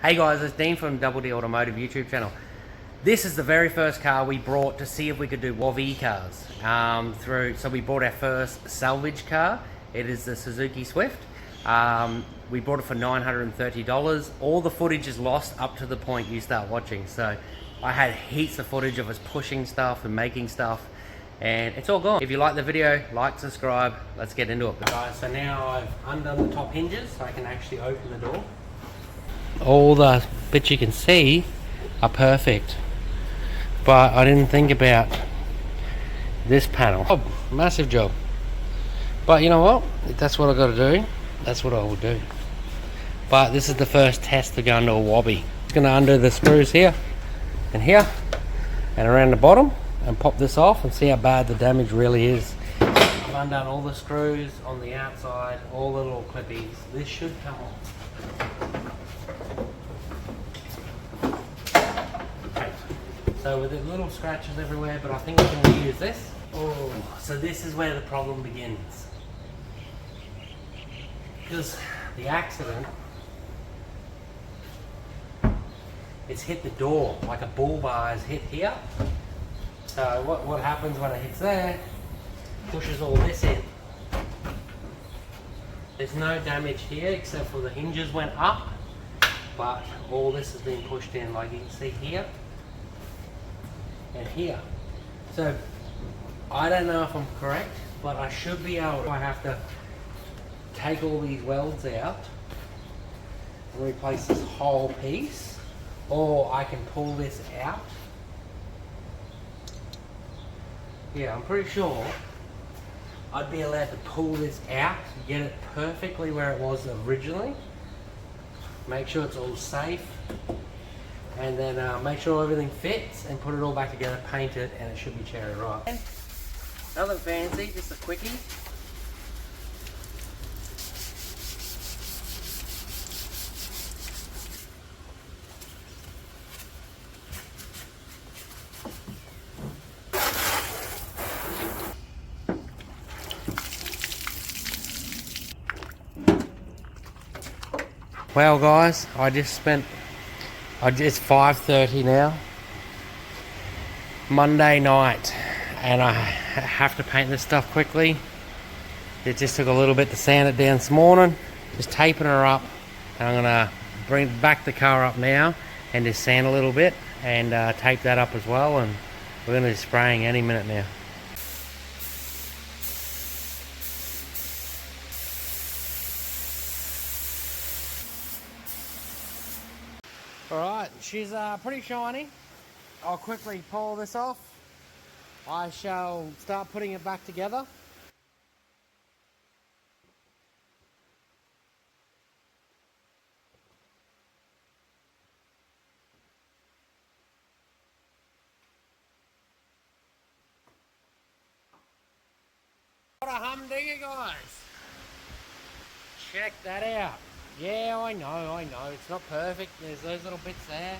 Hey guys, it's Dean from Double D Automotive YouTube channel. This is the very first car we brought to see if we could do WAV cars. So we bought our first salvage car. It is the Suzuki Swift. We bought it for $930. All the footage is lost up to the point you start watching. So I had heaps of footage of us pushing stuff and making stuff, and it's all gone. If you like the video, like, subscribe, let's get into it. Guys, so now I've undone the top hinges so I can actually open the door. All the bits you can see are perfect, but I didn't think about this panel. Oh, massive job. But you know what? If that's what I got to do, that's what I will do. But this is the first test to go into a wobby. It's going to undo the screws here and here and around the bottom and pop this off and see how bad the damage really is. I've undone all the screws on the outside, all the little clippies. This should come off. Okay. So with the little scratches everywhere, but I think we can reuse this. Oh, so this is where the problem begins. Because the accident, it's hit the door, like a bull bar is hit here. So what happens when it hits there, pushes all this in. There's no damage here except for the hinges went up, but all this has been pushed in, like you can see here and here. So I don't know if I'm correct, but I should be able to, I have to take all these welds out and replace this whole piece, or I can pull this out. Yeah, I'm pretty sure I'd be allowed to pull this out, get it perfectly where it was originally, make sure it's all safe, and then make sure everything fits and put it all back together, paint it, and it should be cherry ripe. Nothing fancy, just a quickie. Well guys, it's 5:30 now, Monday night, and I have to paint this stuff quickly. It just took a little bit to sand it down this morning, just taping her up, and I'm gonna bring back the car up now and just sand a little bit and tape that up as well, and we're gonna be spraying any minute now. Alright, she's pretty shiny. I'll quickly pull this off. I shall start putting it back together. What a humdinger, guys! Check that out. Yeah, I know, it's not perfect. There's those little bits there.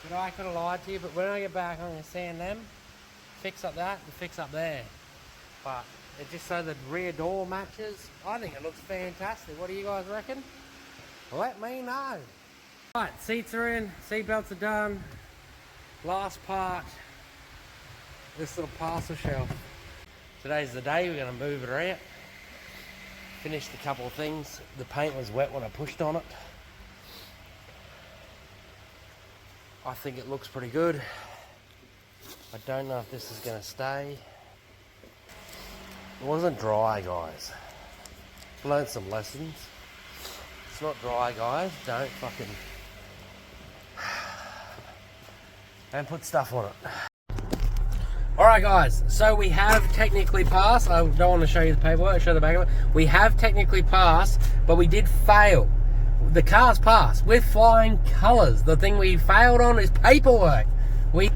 But I could have lied to you, but when I get back, I'm going to sand them, fix up that, and fix up there. But it's just so the rear door matches. I think it looks fantastic. What do you guys reckon? Let me know. Right, seats are in, seat belts are done. Last part, this little parcel shelf. Today's the day we're going to move it out. Finished a couple of things. The paint was wet when I pushed on it. I think it looks pretty good. I don't know if this is going to stay. It wasn't dry, guys. Learned some lessons. It's not dry, guys. Don't put stuff on it. Alright guys, so we have technically passed. I don't want to show you the paperwork, I'll show the back of it. We have technically passed, but we did fail. The car's passed with flying colours. The thing we failed on is paperwork.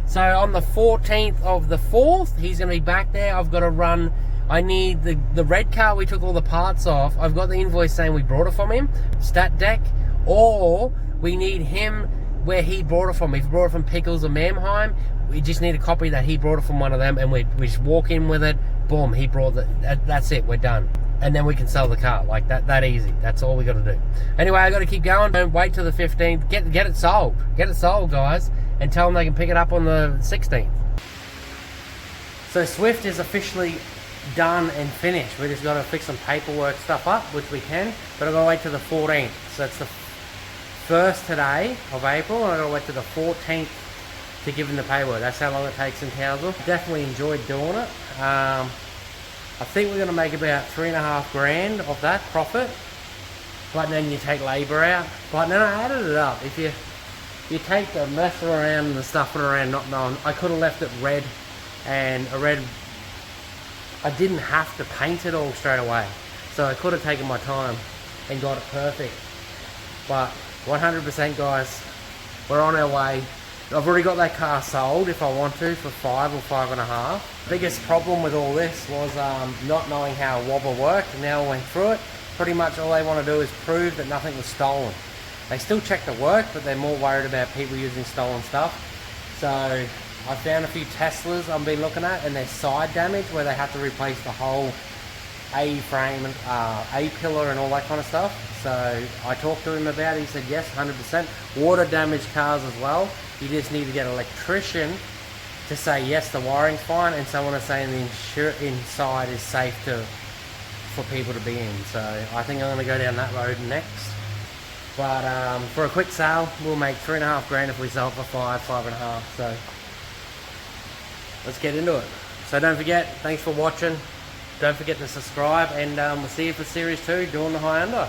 So on the 14th of the 4th, he's going to be back there. I've got to run, I need the red car we took all the parts off. I've got the invoice saying we brought it from him, stat deck, or we need him where he brought it from. If he brought it from Pickles or Mannheim, we just need a copy that he brought it from one of them, and we just walk in with it, boom, he brought it. That's it, we're done. and then we can sell the car. Like that easy. That's all we got to do. Anyway, I got to keep going. Don't wait till the 15th. Get it sold. Get it sold, guys, and tell them they can pick it up on the 16th. So Swift is officially done and finished. We just got to fix some paperwork stuff up, which we can, but I've got to wait till the 14th. So it's the first today of April, and I've got to wait till the 14th to give them the paperwork. That's how long it takes in Townsville. Definitely enjoyed doing it. I think we're going to make about $3.5 grand of that profit, but then you take labor out. But then I added it up. If you take the messing around and the stuffing around, not knowing, I could have left it red, and I didn't have to paint it all straight away, so I could have taken my time and got it perfect. But 100%, guys, we're on our way. I've already got that car sold if I want to for 5 or 5.5. Biggest problem with all this was not knowing how a wobber worked, and now I went through it. Pretty much all they want to do is prove that nothing was stolen. They still check the work, but they're more worried about people using stolen stuff. So I found a few Teslas I've been looking at, and there's side damage where they have to replace the whole A-frame, A-pillar and all that kind of stuff. So I talked to him about it. He said yes, 100%. Water damaged cars as well. You just need to get an electrician to say yes, the wiring's fine, and someone is saying the inside is safe for people to be in. So I think I'm going to go down that road next. But for a quick sale, we'll make $3.5 grand if we sell it for 5.5. So let's get into it. So don't forget, thanks for watching. Don't forget to subscribe, and we'll see you for Series 2 doing the Hyundai.